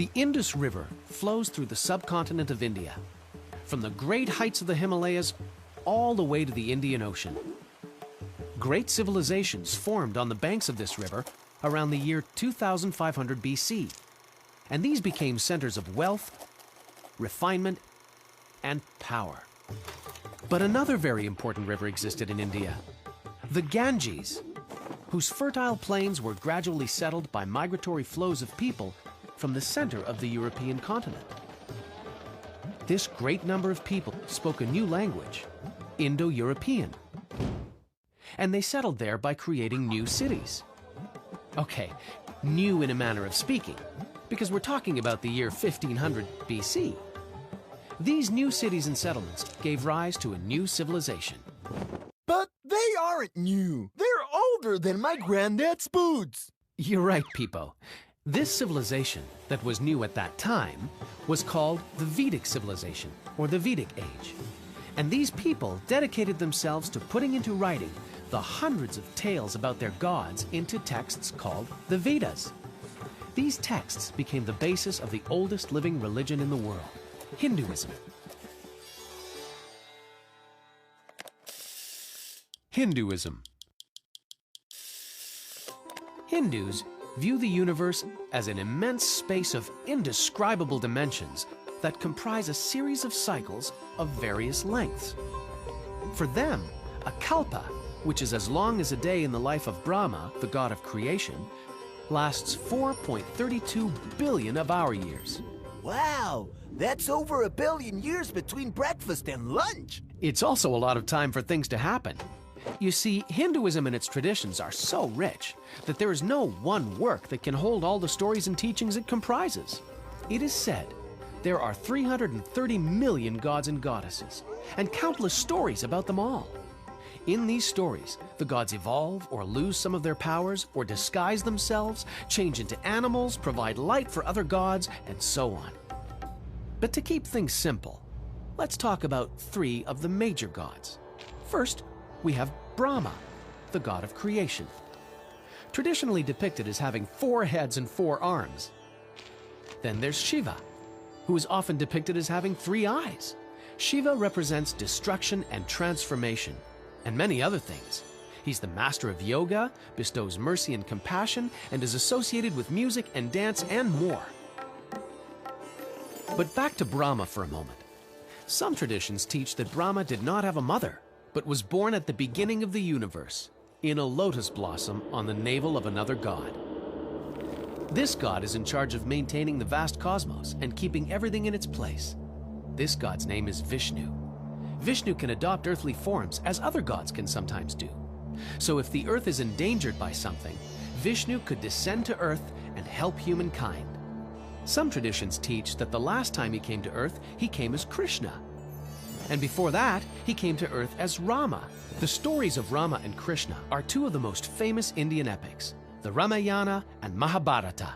The Indus River flows through the subcontinent of India, from the great heights of the Himalayas all the way to the Indian Ocean. Great civilizations formed on the banks of this river around the year 2500 BC, and these became centers of wealth, refinement, and power. But another very important river existed in India, the Ganges, whose fertile plains were gradually settled by migratory flows of people from the center of the European continent. This great number of people spoke a new language, Indo-European, and they settled there by creating new cities. Okay, new in a manner of speaking, because we're talking about the year 1500 BC. These new cities and settlements gave rise to a new civilization. But they aren't new. They're older than my granddad's boots. You're right, Peepo. This civilization that was new at that time was called the Vedic civilization, or the Vedic age. And these people dedicated themselves to putting into writing the hundreds of tales about their gods into texts called the Vedas. These texts became the basis of the oldest living religion in the world, Hinduism. Hinduism. Hindus view the universe as an immense space of indescribable dimensions that comprise a series of cycles of various lengths. For them, a kalpa, which is as long as a day in the life of Brahma, the god of creation, lasts 4.32 billion of our years. Wow, that's over 1 billion years between breakfast and lunch. It's also a lot of time for things to happen. You see, Hinduism and its traditions are so rich that there is no one work that can hold all the stories and teachings it comprises. It is said there are 330 million gods and goddesses, and countless stories about them all. In these stories, the gods evolve or lose some of their powers, or disguise themselves, change into animals, provide light for other gods, and so on. But to keep things simple, let's talk about 3 of the major gods. First, we have Brahma, the god of creation, traditionally depicted as having 4 heads and 4 arms. Then there's Shiva, who is often depicted as having 3 eyes. Shiva represents destruction and transformation, and many other things. He's the master of yoga, bestows mercy and compassion, and is associated with music and dance and more. But back to Brahma for a moment. Some traditions teach that Brahma did not have a mother, but was born at the beginning of the universe, in a lotus blossom on the navel of another god. This god is in charge of maintaining the vast cosmos and keeping everything in its place. This god's name is Vishnu. Vishnu can adopt earthly forms, as other gods can sometimes do. So if the earth is endangered by something, Vishnu could descend to earth and help humankind. Some traditions teach that the last time he came to earth, he came as Krishna. And before that, he came to earth as Rama. The stories of Rama and Krishna are 2 of the most famous Indian epics, the Ramayana and Mahabharata.